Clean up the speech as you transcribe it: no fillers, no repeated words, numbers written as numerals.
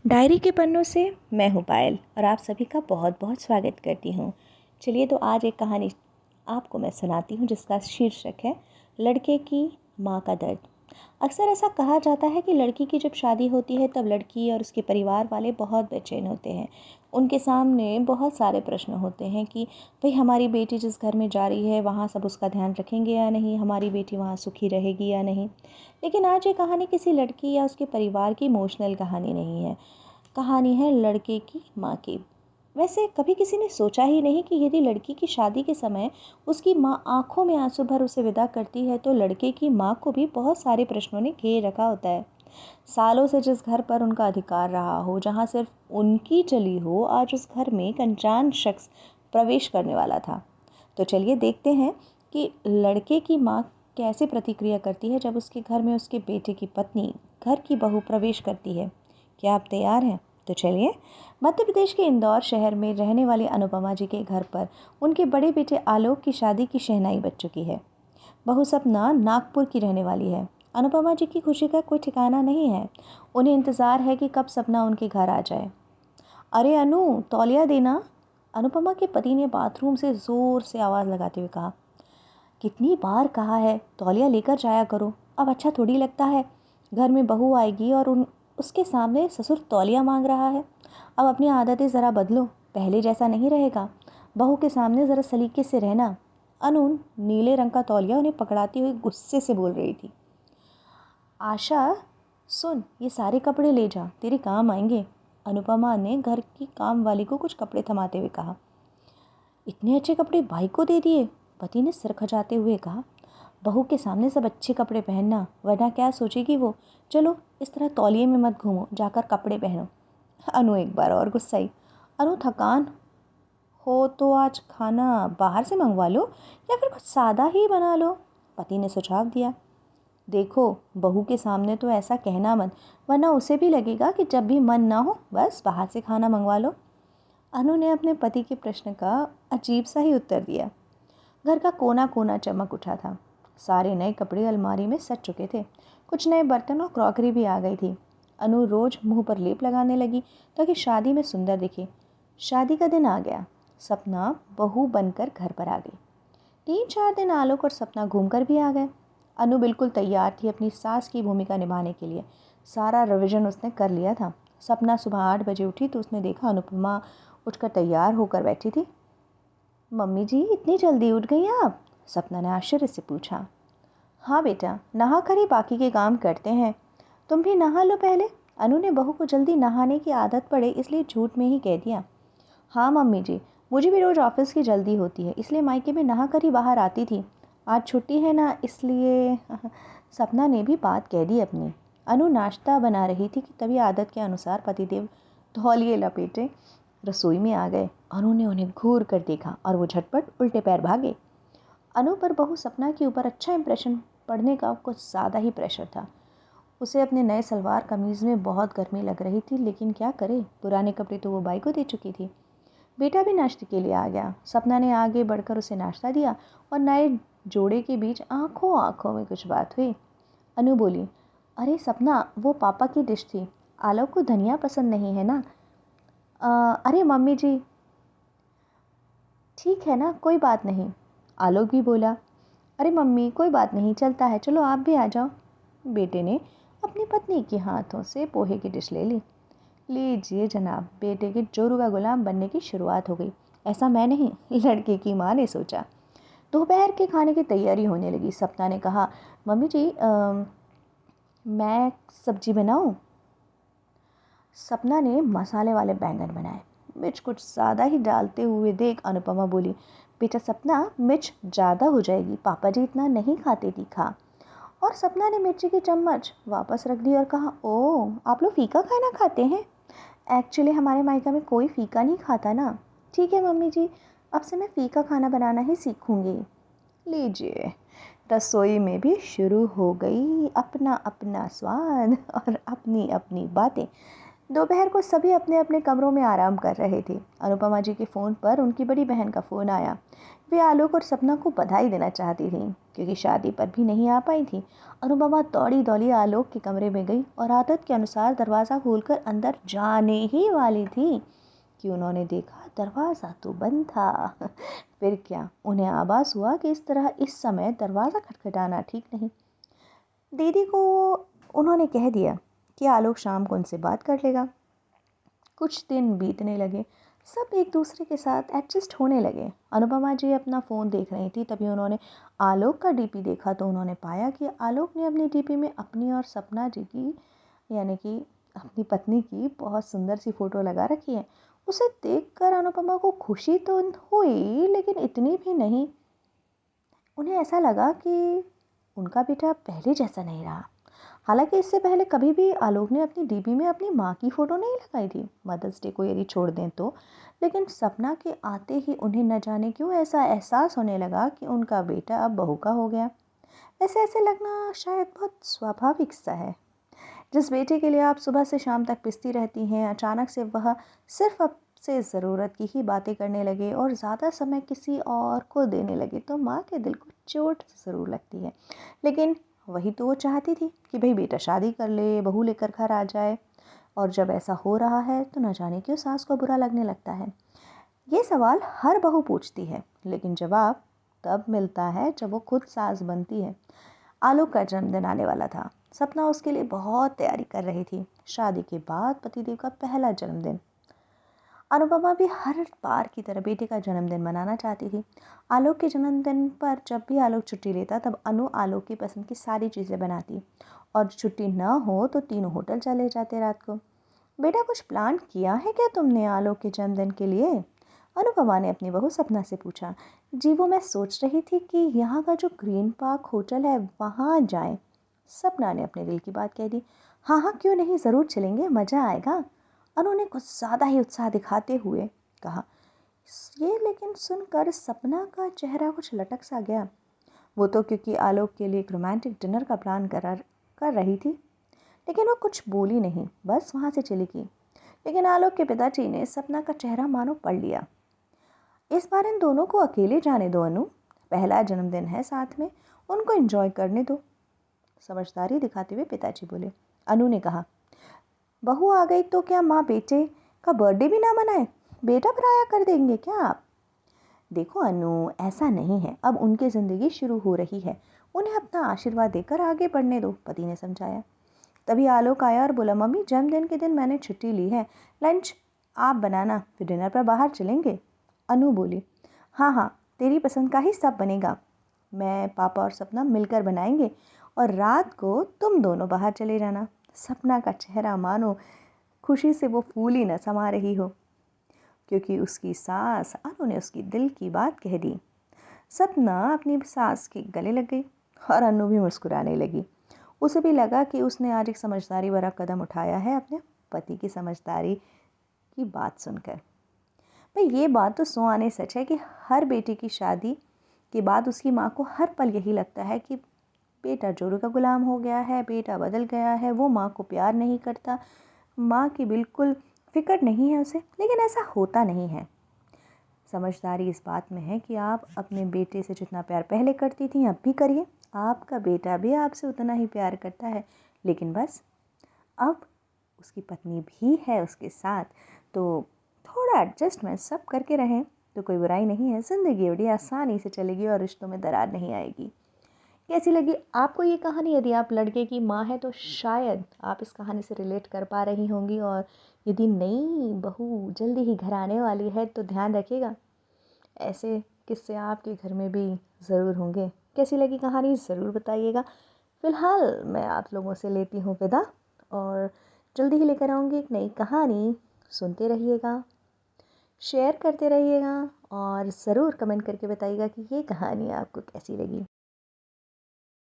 Diary के पन्नों से मैं हूँ पायल और आप सभी का बहुत बहुत स्वागत करती हूँ। चलिए तो आज एक कहानी आपको मैं सुनाती हूँ जिसका शीर्षक है लड़के की माँ का दर्द। अक्सर ऐसा कहा जाता है कि लड़की की जब शादी होती है तब लड़की और उसके परिवार वाले बहुत बेचैन होते हैं। उनके सामने बहुत सारे प्रश्न होते हैं कि भाई हमारी बेटी जिस घर में जा रही है वहाँ सब उसका ध्यान रखेंगे या नहीं, हमारी बेटी वहाँ सुखी रहेगी या नहीं। लेकिन आज ये कहानी किसी लड़की या उसके परिवार की इमोशनल कहानी नहीं है, कहानी है लड़के की माँ की। वैसे कभी किसी ने सोचा ही नहीं कि यदि लड़की की शादी के समय उसकी माँ आंखों में आंसू भर उसे विदा करती है तो लड़के की माँ को भी बहुत सारे प्रश्नों ने घेर रखा होता है। सालों से जिस घर पर उनका अधिकार रहा हो, जहाँ सिर्फ उनकी चली हो, आज उस घर में एक अनजान शख्स प्रवेश करने वाला था। तो चलिए देखते हैं कि लड़के की माँ कैसे प्रतिक्रिया करती है जब उसके घर में उसके बेटे की पत्नी, घर की बहू प्रवेश करती है। क्या आप तैयार हैं? तो चलिए। मध्य प्रदेश के इंदौर शहर में रहने वाली अनुपमा जी के घर पर उनके बड़े बेटे आलोक की शादी की शहनाई बज चुकी है। बहू सपना नागपुर की रहने वाली है। अनुपमा जी की खुशी का कोई ठिकाना नहीं है। उन्हें इंतज़ार है कि कब सपना उनके घर आ जाए। अरे अनु, तौलिया देना। अनुपमा के पति ने बाथरूम से ज़ोर से आवाज़ लगाते हुए कहा। कितनी बार कहा है तौलिया लेकर जाया करो, अब अच्छा थोड़ी लगता है। घर में बहू आएगी और उसके सामने ससुर तौलिया मांग रहा है। अब अपनी आदतें ज़रा बदलो, पहले जैसा नहीं रहेगा। बहू के सामने ज़रा सलीके से रहना। अनु नीले रंग का तौलिया उन्हें पकड़ाती हुई गुस्से से बोल रही थी। आशा सुन, ये सारे कपड़े ले जा, तेरे काम आएंगे। अनुपमा ने घर की काम वाली को कुछ कपड़े थमाते हुए कहा। इतने अच्छे कपड़े भाई को दे दिए, पति ने सिर खजाते हुए कहा। बहू के सामने सब अच्छे कपड़े पहनना, वरना क्या सोचेगी वो। चलो इस तरह तौलिए में मत घूमो, जाकर कपड़े पहनो। अनु एक बार और गुस्साई। अनु थकान हो तो आज खाना बाहर से मंगवा लो या फिर कुछ सादा ही बना लो, पति ने सुझाव दिया। देखो, बहू के सामने तो ऐसा कहना मत, वरना उसे भी लगेगा कि जब भी मन ना हो बस बाहर से खाना मंगवा लो। अनु ने अपने पति के प्रश्न का अजीब सा ही उत्तर दिया। घर का कोना कोना चमक उठा था। सारे नए कपड़े अलमारी में सज चुके थे। कुछ नए बर्तन और क्रॉकरी भी आ गई थी। अनु रोज मुंह पर लेप लगाने लगी ताकि शादी में सुंदर दिखे। शादी का दिन आ गया। सपना बहू बनकर घर पर आ गई। 3-4 दिन आलोक और सपना घूमकर भी आ गए। अनु बिल्कुल तैयार थी अपनी सास की भूमिका निभाने के लिए। सारा रिविजन उसने कर लिया था। सपना सुबह 8 बजे उठी तो उसने देखा अनुपमा उठकर तैयार होकर बैठी थी। मम्मी जी, इतनी जल्दी उठ गई आप? सपना ने आश्चर्य से पूछा। हाँ बेटा, नहा कर ही बाकी के काम करते हैं। तुम भी नहा लो पहले। अनु ने बहू को जल्दी नहाने की आदत पड़े इसलिए झूठ में ही कह दिया। हाँ मम्मी जी, मुझे भी रोज़ ऑफिस की जल्दी होती है, इसलिए मायके में नहा कर ही बाहर आती थी। आज छुट्टी है ना, इसलिए सपना ने भी बात कह दी अपनी। अनु नाश्ता बना रही थी कि तभी आदत के अनुसार पतिदेव तौलिए लपेटे रसोई में आ गए। अनु ने उन्हें घूर कर देखा और वो झटपट उल्टे पैर भागे। अनु पर बहू सपना के ऊपर अच्छा इंप्रेशन पड़ने का कुछ ज़्यादा ही प्रेशर था। उसे अपने नए सलवार कमीज़ में बहुत गर्मी लग रही थी, लेकिन क्या करे, पुराने कपड़े तो वो बाई को दे चुकी थी। बेटा भी नाश्ते के लिए आ गया। सपना ने आगे बढ़कर उसे नाश्ता दिया और नए जोड़े के बीच आंखों आंखों में कुछ बात हुई। अनु बोली, अरे सपना, वो पापा की डिश थी। आलोक को धनिया पसंद नहीं है ना। अरे मम्मी जी, ठीक है ना, कोई बात नहीं। आलोक भी बोला, अरे मम्मी कोई बात नहीं, चलता है, चलो आप भी आ जाओ। बेटे ने अपनी पत्नी के हाथों से पोहे की डिश ले ली। लीजिए जनाब, बेटे के जोरू का गुलाम बनने की शुरुआत हो गई। ऐसा मैं नहीं, लड़के की माँ ने सोचा। दोपहर के खाने की तैयारी होने लगी। सपना ने कहा, मम्मी जी मैं सब्जी बनाऊं? सपना ने मसाले वाले बैंगन बनाए। मिर्च कुछ ज़्यादा ही डालते हुए देख अनुपमा बोली, बेटा सपना, मिर्च ज़्यादा हो जाएगी, पापा जी इतना नहीं खाते तीखा। और सपना ने मिर्ची की चम्मच वापस रख दी और कहा, ओह, आप लोग फीका खाना खाते हैं? एक्चुअली हमारे मायका में कोई फीका नहीं खाता ना। ठीक है मम्मी जी, अब से मैं फीका खाना बनाना ही सीखूंगी। लीजिए, रसोई में भी शुरू हो गई अपना अपना स्वाद और अपनी अपनी बातें। दोपहर को सभी अपने अपने कमरों में आराम कर रहे थे। अनुपमा जी के फ़ोन पर उनकी बड़ी बहन का फ़ोन आया। वे आलोक और सपना को बधाई देना चाहती थी क्योंकि शादी पर भी नहीं आ पाई थी। अनुपमा दौड़ी दौड़ी आलोक के कमरे में गई और आदत के अनुसार दरवाज़ा खोलकर अंदर जाने ही वाली थी कि उन्होंने देखा दरवाज़ा तो बंद था। फिर क्या, उन्हें आभास हुआ कि इस तरह इस समय दरवाज़ा खटखटाना ठीक नहीं। दीदी को उन्होंने कह दिया कि आलोक शाम को उनसे बात कर लेगा। कुछ दिन बीतने लगे, सब एक दूसरे के साथ एडजस्ट होने लगे। अनुपमा जी अपना फ़ोन देख रही थी, तभी उन्होंने आलोक का डीपी देखा तो उन्होंने पाया कि आलोक ने अपनी डीपी में अपनी और सपना जी की, यानी कि अपनी पत्नी की बहुत सुंदर सी फ़ोटो लगा रखी है। उसे देखकर अनुपमा को खुशी तो हुई, लेकिन इतनी भी नहीं। उन्हें ऐसा लगा कि उनका बेटा पहले जैसा नहीं रहा। हालांकि इससे पहले कभी भी आलोक ने अपनी डीपी में अपनी माँ की फ़ोटो नहीं लगाई थी, मदर्स डे को यदि छोड़ दें तो। लेकिन सपना के आते ही उन्हें न जाने क्यों ऐसा एहसास होने लगा कि उनका बेटा अब बहू का हो गया। वैसे ऐसे लगना शायद बहुत स्वाभाविक सा है। जिस बेटे के लिए आप सुबह से शाम तक पिसती रहती हैं, अचानक से वह सिर्फ आपसे ज़रूरत की ही बातें करने लगे और ज़्यादा समय किसी और को देने लगे तो माँ के दिल को चोट ज़रूर लगती है। लेकिन वही तो वो चाहती थी कि भाई बेटा शादी कर ले, बहू लेकर घर आ जाए। और जब ऐसा हो रहा है तो न जाने क्यों सास को बुरा लगने लगता है। ये सवाल हर बहू पूछती है, लेकिन जवाब तब मिलता है जब वो खुद सास बनती है। आलोक का जन्मदिन आने वाला था। सपना उसके लिए बहुत तैयारी कर रही थी। शादी के बाद पतिदेव का पहला जन्मदिन। अनुपमा भी हर बार की तरह बेटे का जन्मदिन मनाना चाहती थी। आलोक के जन्मदिन पर जब भी आलोक छुट्टी लेता तब अनु आलोक की पसंद की सारी चीज़ें बनाती और छुट्टी न हो तो तीनों होटल चले जाते रात को। बेटा कुछ प्लान किया है क्या तुमने आलोक के जन्मदिन के लिए? अनुपमा ने अपनी बहू सपना से पूछा। जी वो मैं सोच रही थी कि यहाँ का जो ग्रीन पार्क होटल है वहाँ जाएं। सपना ने अपने दिल की बात कह दी। हाँ हाँ क्यों नहीं, ज़रूर चलेंगे, मज़ा आएगा। अनु ने कुछ ज़्यादा ही उत्साह दिखाते हुए कहा। ये लेकिन सुनकर सपना का चेहरा कुछ लटक सा गया। वो तो क्योंकि आलोक के लिए एक रोमांटिक डिनर का प्लान कर रही थी, लेकिन वो कुछ बोली नहीं, बस वहाँ से चली गई। लेकिन आलोक के पिताजी ने सपना का चेहरा मानो पढ़ लिया। इस बार इन दोनों को अकेले जाने दो अनु, पहला जन्मदिन है साथ में, उनको एंजॉय करने दो। समझदारी दिखाते हुए पिताजी बोले। अनु ने कहा, बहू आ गई तो क्या माँ बेटे का बर्थडे भी ना मनाए? बेटा पराया कर देंगे क्या आप? देखो अनु, ऐसा नहीं है, अब उनकी ज़िंदगी शुरू हो रही है, उन्हें अपना आशीर्वाद देकर आगे बढ़ने दो, पति ने समझाया। तभी आलोक आया और बोला, मम्मी जन्मदिन के दिन मैंने छुट्टी ली है, लंच आप बनाना, फिर डिनर पर बाहर चलेंगे। अनु बोली, हाँ हाँ तेरी पसंद का ही सब बनेगा, मैं पापा और सपना मिलकर बनाएंगे और रात को तुम दोनों बाहर चले जाना। सपना का चेहरा मानो खुशी से वो फूल ही न समा रही हो, क्योंकि उसकी सास अनु ने उसकी दिल की बात कह दी। सपना अपनी सास के गले लग गई और अनु भी मुस्कुराने लगी। उसे भी लगा कि उसने आज एक समझदारी भरा कदम उठाया है अपने पति की समझदारी की बात सुनकर। भाई ये बात तो सौ आने सच है कि हर बेटे की शादी के बाद उसकी माँ को हर पल यही लगता है कि बेटा जोरू का गुलाम हो गया है, बेटा बदल गया है, वो माँ को प्यार नहीं करता, माँ की बिल्कुल फिक्र नहीं है उसे। लेकिन ऐसा होता नहीं है। समझदारी इस बात में है कि आप अपने बेटे से जितना प्यार पहले करती थी अब भी करिए, आपका बेटा भी आपसे उतना ही प्यार करता है। लेकिन बस अब उसकी पत्नी भी है उसके साथ, तो थोड़ा एडजस्टमेंट सब करके रहें तो कोई बुराई नहीं है। ज़िंदगी बड़ी आसानी से चलेगी और रिश्तों में दरार नहीं आएगी। कैसी लगी आपको ये कहानी? यदि आप लड़के की माँ हैं तो शायद आप इस कहानी से रिलेट कर पा रही होंगी, और यदि नई बहू जल्दी ही घर आने वाली है तो ध्यान रखिएगा, ऐसे किस्से आपके घर में भी ज़रूर होंगे। कैसी लगी कहानी ज़रूर बताइएगा। फ़िलहाल मैं आप लोगों से लेती हूँ विदा, और जल्दी ही लेकर आऊँगी एक नई कहानी। सुनते रहिएगा, शेयर करते रहिएगा और ज़रूर कमेंट करके बताइएगा कि ये कहानी आपको कैसी लगी।